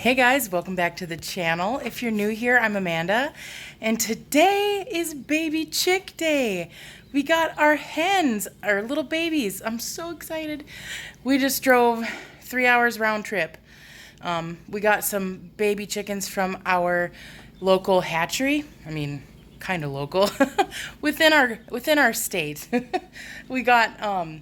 Hey guys, welcome back to the channel. If you're new here, I'm Amanda, and today is baby chick day. We got our hens, our little babies. I'm so excited. We just drove 3 hours round trip. We got some baby chickens from our local hatchery. I mean, kind of local, within our state. We got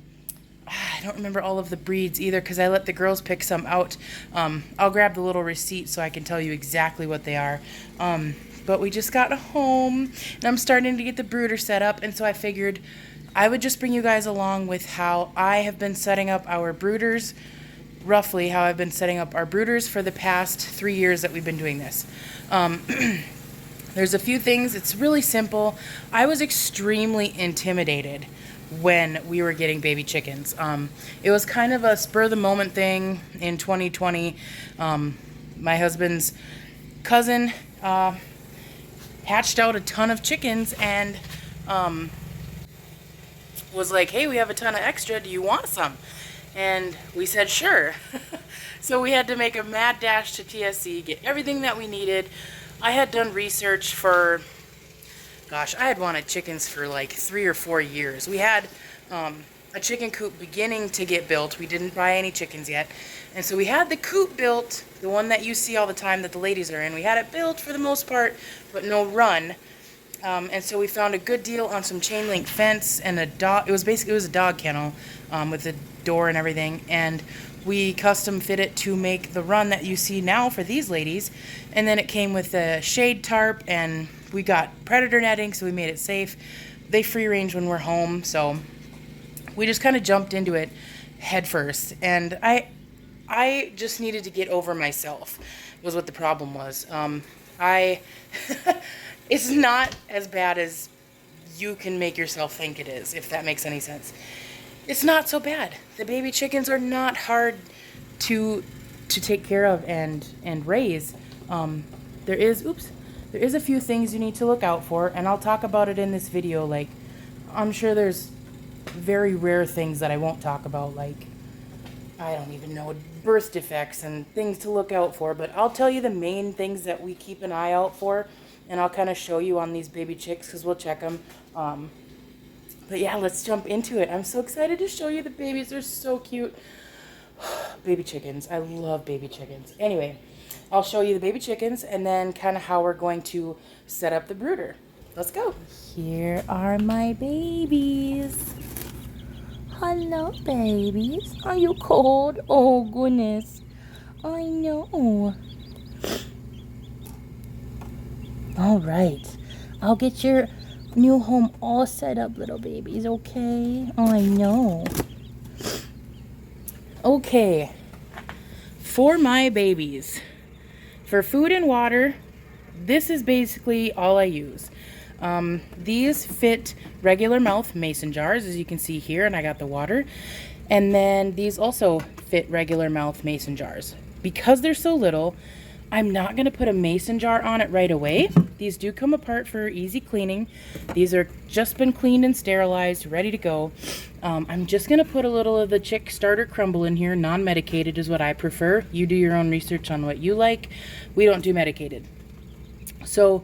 I don't remember all of the breeds either because I let the girls pick some out. I'll grab the little receipt so I can tell you exactly what they are. But we just got home and I'm starting to get the brooder set up, and so I figured I would just bring you guys along with how I have been setting up our brooders, roughly how I've been setting up our brooders for the past 3 years that we've been doing this. There's a few things. It's really simple. I was extremely intimidated when we were getting baby chickens. It was kind of a spur of the moment thing in 2020. My husband's cousin hatched out a ton of chickens and was like, hey, we have a ton of extra, do you want some? And we said sure. So we had to make a mad dash to TSC, get everything that we needed. I had done research for, gosh, I had wanted chickens for like 3 or 4 years. We had a chicken coop beginning to get built. We didn't buy any chickens yet. And so we had the coop built, the one that you see all the time that the ladies are in. We had it built for the most part, but no run. And so we found a good deal on some chain link fence and a dog. It was a dog kennel with a door and everything. And we custom fit it to make the run that you see now for these ladies. And then it came with a shade tarp, and we got predator netting, so we made it safe. They free range when we're home, so we just kind of jumped into it head first. And I just needed to get over myself was what the problem was. It's not as bad as you can make yourself think it is, if that makes any sense. It's not so bad. The baby chickens are not hard to take care of and raise. There is a few things you need to look out for, and I'll talk about it in this video. Like, I'm sure there's very rare things that I won't talk about, like, I don't even know, birth defects and things to look out for, but I'll tell you the main things that we keep an eye out for, and I'll kind of show you on these baby chicks because we'll check them. But yeah, let's jump into it. I'm so excited to show you the babies. They're so cute. Baby chickens. I love baby chickens. Anyway, I'll show you the baby chickens and then kind of how we're going to set up the brooder. Let's go. Here are my babies. Hello, babies. Are you cold? Oh, goodness. I know. All right. I'll get your new home all set up, little babies, okay? I know. Okay. For my babies, for food and water, this is basically all I use. These fit regular mouth mason jars, as you can see here, and I got the water. And then these also fit regular mouth mason jars. Because they're so little, I'm not going to put a mason jar on it right away. These do come apart for easy cleaning. These are just been cleaned and sterilized, ready to go. I'm just going to put a little of the chick starter crumble in here. Non-medicated is what I prefer. You do your own research on what you like. We don't do medicated. So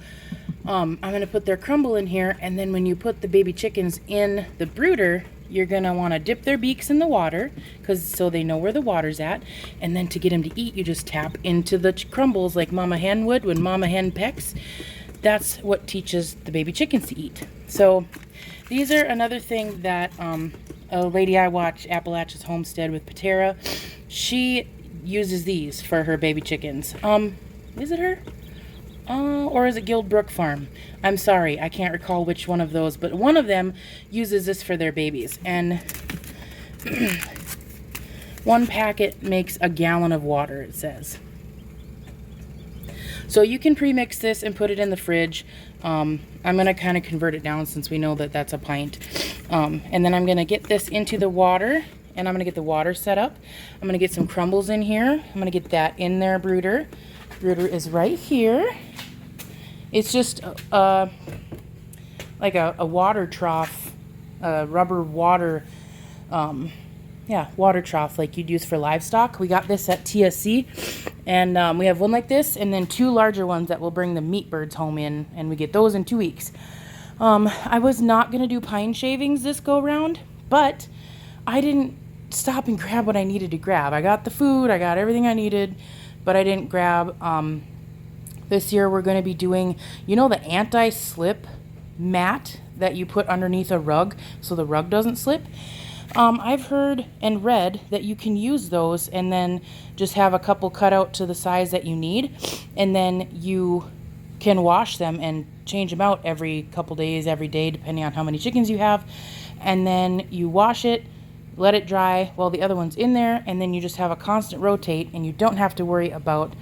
I'm going to put their crumble in here, and then when you put the baby chickens in the brooder, you're going to want to dip their beaks in the water so they know where the water's at. And then to get them to eat, you just tap into the crumbles like Mama Hen would when Mama Hen pecks. That's what teaches the baby chickens to eat. So these are another thing that a lady I watch, Appalachia's Homestead with Patera, she uses these for her baby chickens. Is it her? Or is it Guildbrook Farm? I'm sorry, I can't recall which one of those, but one of them uses this for their babies. And one packet makes a gallon of water, it says. So you can pre-mix this and put it in the fridge. I'm going to kind of convert it down since we know that that's a pint. And then I'm going to get this into the water, and I'm going to get the water set up. I'm going to get some crumbles in here. I'm going to get that in there, brooder. Brooder is right here. It's just like a water trough, rubber water water trough like you'd use for livestock. We got this at TSC, and we have one like this, and then 2 larger ones that will bring the meat birds home in, and we get those in 2 weeks. I was not going to do pine shavings this go round, but I didn't stop and grab what I needed to grab. I got the food, I got everything I needed, but I didn't grab. This year we're going to be doing, you know, the anti-slip mat that you put underneath a rug so the rug doesn't slip. I've heard and read that you can use those and then just have a couple cut out to the size that you need, and then you can wash them and change them out every couple days, every day, depending on how many chickens you have. And then you wash it, let it dry while the other one's in there, and then you just have a constant rotate, and you don't have to worry about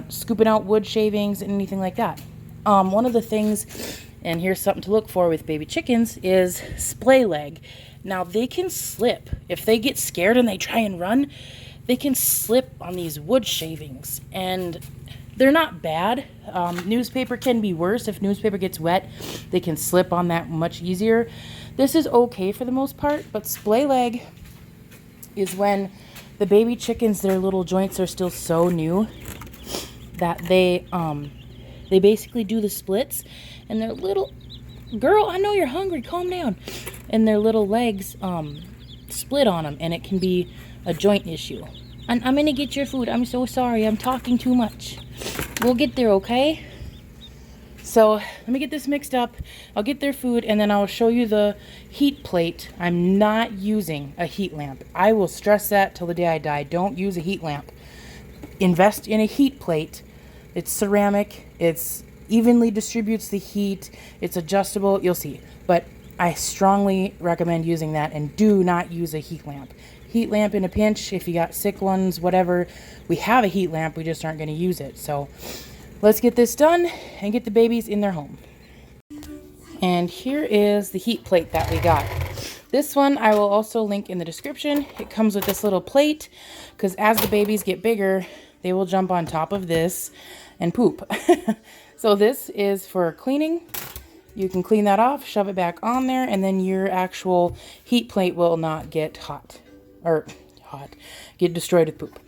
scooping out wood shavings and anything like that. One of the things, and here's something to look for with baby chickens, is splay leg. Now they can slip. If they get scared and they try and run, they can slip on these wood shavings, and they're not bad. Newspaper can be worse. If newspaper gets wet, they can slip on that much easier. This is okay for the most part, but splay leg is when the baby chickens, their little joints are still so new that they basically do the splits, and their little, girl, I know you're hungry, calm down, and their little legs split on them, and it can be a joint issue. And I'm gonna get your food. I'm so sorry, I'm talking too much. We'll get there, okay? So let me get this mixed up. I'll get their food, and then I'll show you the heat plate. I'm not using a heat lamp. I will stress that till the day I die. Don't use a heat lamp. Invest in a heat plate. It's ceramic. It's evenly distributes the heat. It's adjustable. You'll see. But I strongly recommend using that, and do not use a heat lamp. Heat lamp in a pinch, if you got sick ones, whatever. We have a heat lamp. We just aren't going to use it. So let's get this done and get the babies in their home. And here is the heat plate that we got. This one I will also link in the description. It comes with this little plate, because as the babies get bigger, they will jump on top of this and poop. So this is for cleaning. You can clean that off, shove it back on there, and then your actual heat plate will not get get destroyed with poop.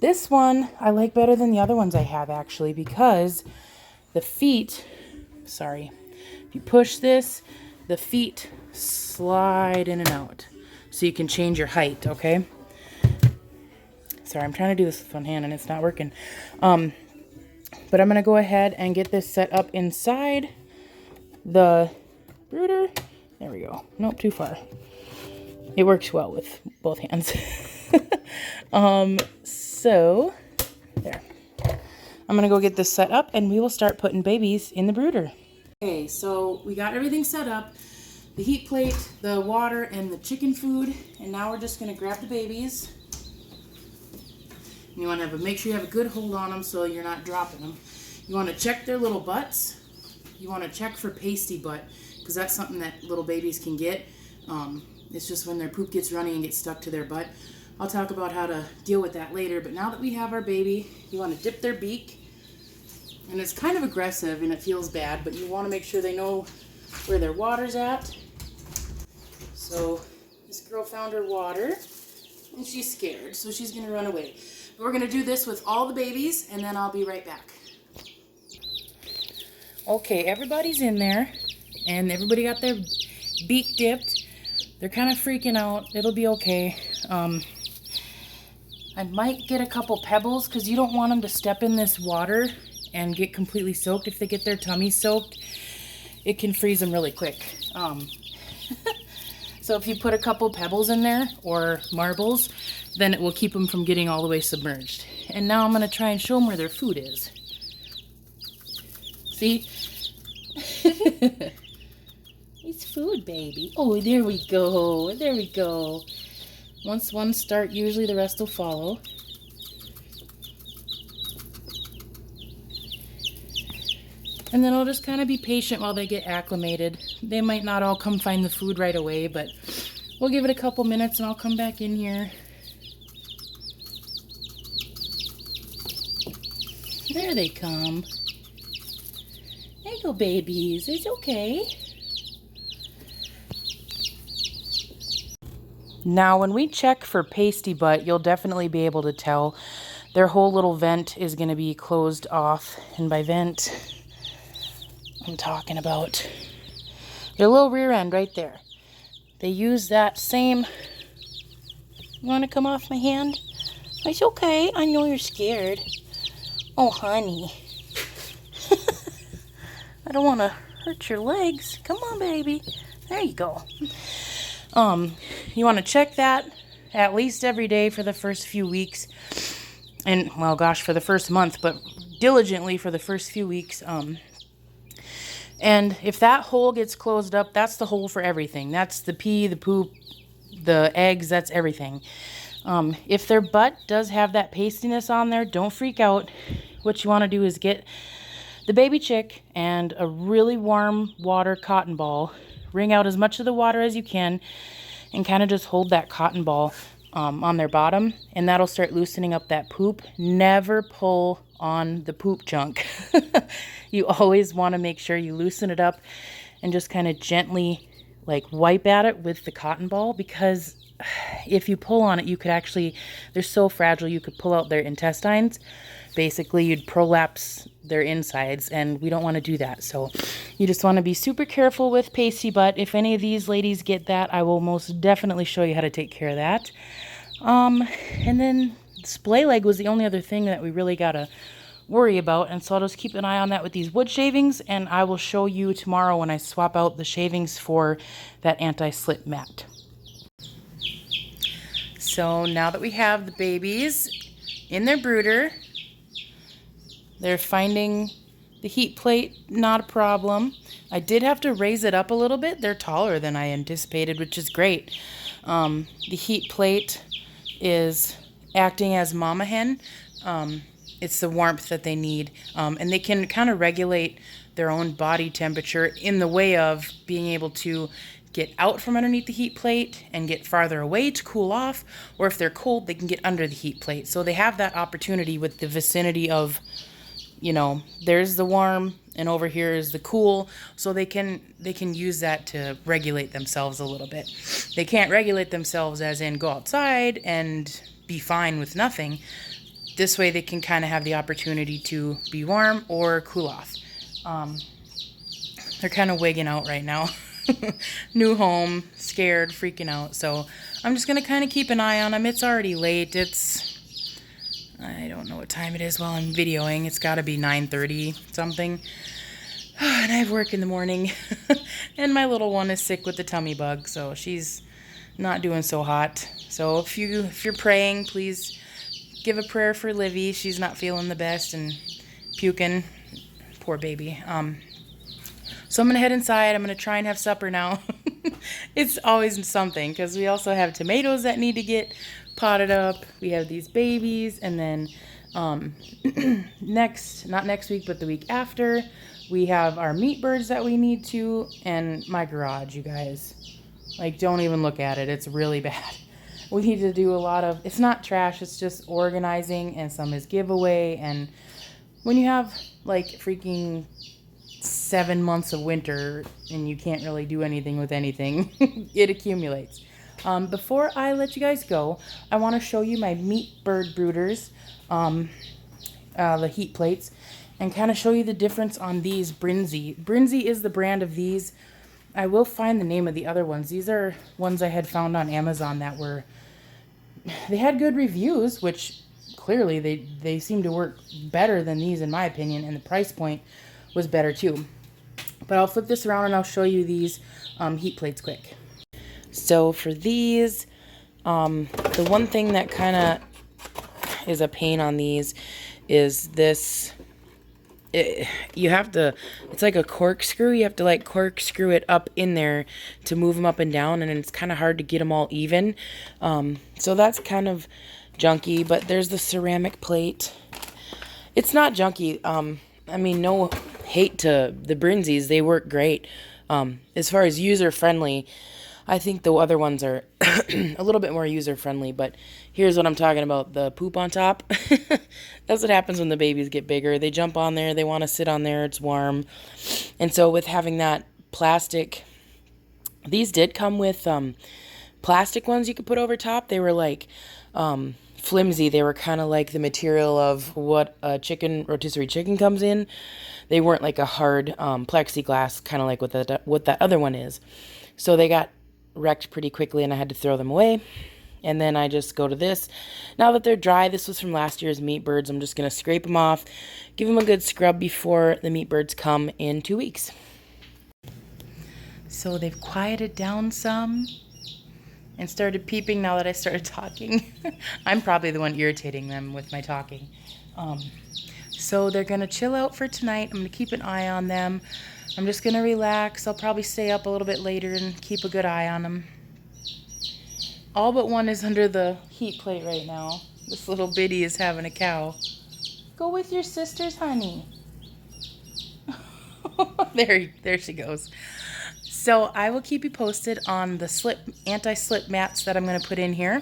This one I like better than the other ones I have, actually, because the feet, sorry, if you push this, the feet slide in and out. So you can change your height, okay? Sorry, I'm trying to do this with one hand and it's not working. But I'm going to go ahead and get this set up inside the brooder. There we go. Nope, too far. It works well with both hands. So, there. I'm going to go get this set up, and we will start putting babies in the brooder. Okay, so we got everything set up. The heat plate, the water, and the chicken food. And now we're just going to grab the babies. You want to make sure you have a good hold on them so you're not dropping them. You want to check their little butts. You want to check for pasty butt, because that's something that little babies can get. It's just when their poop gets runny and gets stuck to their butt. I'll talk about how to deal with that later, but now that we have our baby, you want to dip their beak. And it's kind of aggressive and it feels bad, but you want to make sure they know where their water's at. So this girl found her water, and she's scared, so she's going to run away. But we're going to do this with all the babies, and then I'll be right back. Okay, everybody's in there, and everybody got their beak dipped. They're kind of freaking out. It'll be okay. I might get a couple pebbles, because you don't want them to step in this water and get completely soaked. If they get their tummy soaked, it can freeze them really quick. So if you put a couple pebbles in there, or marbles, then it will keep them from getting all the way submerged. And now I'm going to try and show them where their food is. See? It's food, baby. Oh, there we go. There we go. Once one start, usually the rest will follow. And then I'll just kind of be patient while they get acclimated. They might not all come find the food right away, but we'll give it a couple minutes and I'll come back in here. There they come. There you go, babies. It's okay. Now, when we check for pasty butt, you'll definitely be able to tell their whole little vent is going to be closed off. And by vent, I'm talking about their little rear end right there. They use that same... You want to come off my hand? It's okay. I know you're scared. Oh, honey. I don't want to hurt your legs. Come on, baby. There you go. You want to check that at least every day for the first few weeks. And, well, gosh, for the first month, but diligently for the first few weeks. And if that hole gets closed up, that's the hole for everything. That's the pee, the poop, the eggs, that's everything. If their butt does have that pastiness on there, don't freak out. What you want to do is get the baby chick and a really warm water cotton ball. Wring out as much of the water as you can and kind of just hold that cotton ball on their bottom, and that'll start loosening up that poop. Never pull on the poop chunk. You always want to make sure you loosen it up and just kind of gently like wipe at it with the cotton ball, because if you pull on it, you could actually, they're so fragile, you could pull out their intestines. Basically, you'd prolapse their insides, and we don't want to do that. So you just want to be super careful with pasty butt. If any of these ladies get that, I will most definitely show you how to take care of that. And then splay leg was the only other thing that we really got to worry about, and so I'll just keep an eye on that with these wood shavings, and I will show you tomorrow when I swap out the shavings for that anti-slip mat. So now that we have the babies in their brooder, they're finding the heat plate not a problem. I did have to raise it up a little bit. They're taller than I anticipated, which is great. The heat plate is acting as mama hen. It's the warmth that they need. And they can kind of regulate their own body temperature in the way of being able to get out from underneath the heat plate and get farther away to cool off, or if they're cold, they can get under the heat plate. So they have that opportunity with the vicinity of, you know, there's the warm and over here is the cool, so they can use that to regulate themselves a little bit. They can't regulate themselves as in go outside and be fine with nothing. This way they can kind of have the opportunity to be warm or cool off. They're kind of wigging out right now. New home, scared, freaking out. So I'm just going to kind of keep an eye on them. It's already late. I don't know what time it is while I'm videoing. It's got to be 9:30 something. And I have work in the morning. And my little one is sick with the tummy bug, so she's not doing so hot. So if you're praying, please give a prayer for Livy. She's not feeling the best and puking. Poor baby. So I'm going to head inside. I'm going to try and have supper now. It's always something, because we also have tomatoes that need to get potted up. We have these babies, and then not next week, but the week after, we have our meat birds that we need to, and my garage, you guys. Like, don't even look at it. It's really bad. We need to do a lot of, it's not trash, it's just organizing, and some is giveaway. And when you have like freaking 7 months of winter and you can't really do anything with anything, it accumulates. Before I let you guys go, I want to show you my meat bird brooders, the heat plates, and kind of show you the difference on these Brinsea. Brinsea is the brand of these. I will find the name of the other ones. These are ones I had found on Amazon that they had good reviews, which clearly they seem to work better than these in my opinion, and the price point was better too. But I'll flip this around and I'll show you these heat plates quick. So for these, the one thing that kind of is a pain on these is this. It's like a corkscrew. You have to like corkscrew it up in there to move them up and down, and it's kind of hard to get them all even. So that's kind of junky, but there's the ceramic plate. It's not junky. I mean, no hate to the Brinseas. They work great. As far as user-friendly, I think the other ones are a little bit more user-friendly, but here's what I'm talking about, the poop on top. That's what happens when the babies get bigger. They jump on there, they want to sit on there, it's warm. And so with having that plastic, these did come with plastic ones you could put over top, they were like flimsy. They were kind of like the material of what a rotisserie chicken comes in. They weren't like a hard plexiglass, kind of like what that other one is. So they got wrecked pretty quickly and I had to throw them away. And then I just go to this. Now that they're dry, this was from last year's meat birds. I'm just going to scrape them off, give them a good scrub before the meat birds come in 2 weeks. So they've quieted down some and started peeping now that I started talking. I'm probably the one irritating them with my talking. So they're going to chill out for tonight. I'm going to keep an eye on them. I'm just going to relax. I'll probably stay up a little bit later and keep a good eye on them. All but one is under the heat plate right now. This little bitty is having a cow. Go with your sisters, honey. There she goes. So I will keep you posted on the anti-slip mats that I'm going to put in here.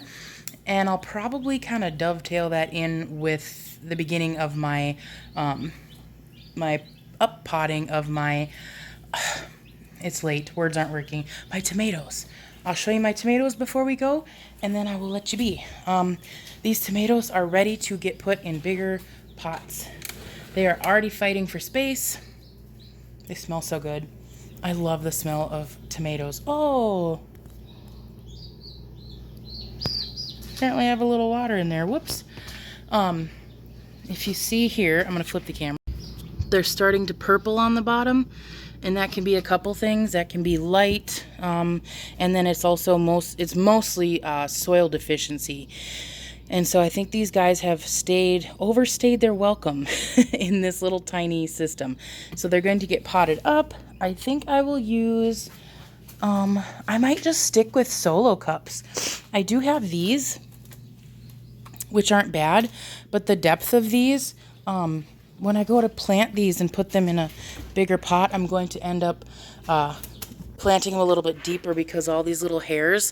And I'll probably kind of dovetail that in with the beginning of my my up-potting of my, it's late, words aren't working, my tomatoes. I'll show you my tomatoes before we go, and then I will let you be. These tomatoes are ready to get put in bigger pots. They are already fighting for space. They smell so good. I love the smell of tomatoes. Oh! Apparently I have a little water in there. Whoops. If you see here, I'm going to flip the camera. They're starting to purple on the bottom. And that can be a couple things. That can be light, and then it's also mostly soil deficiency. And so I think these guys have overstayed their welcome in this little tiny system. So they're going to get potted up. I think I will use, I might just stick with solo cups. I do have these, which aren't bad, but the depth of these, when I go to plant these and put them in a bigger pot, I'm going to end up planting them a little bit deeper because all these little hairs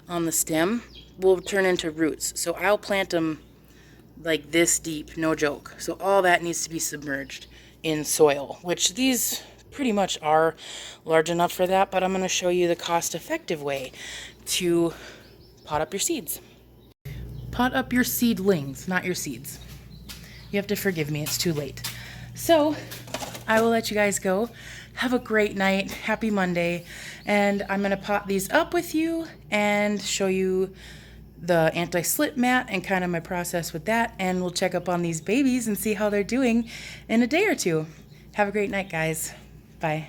on the stem will turn into roots. So I'll plant them like this deep, no joke. So all that needs to be submerged in soil, which these pretty much are large enough for that, but I'm going to show you the cost-effective way to pot up your seeds. Pot up your seedlings, not your seeds. You have to forgive me, it's too late. So I will let you guys go. Have a great night. Happy Monday. And I'm going to pot these up with you and show you the anti-slip mat and kind of my process with that. And we'll check up on these babies and see how they're doing in a day or two. Have a great night, guys. Bye.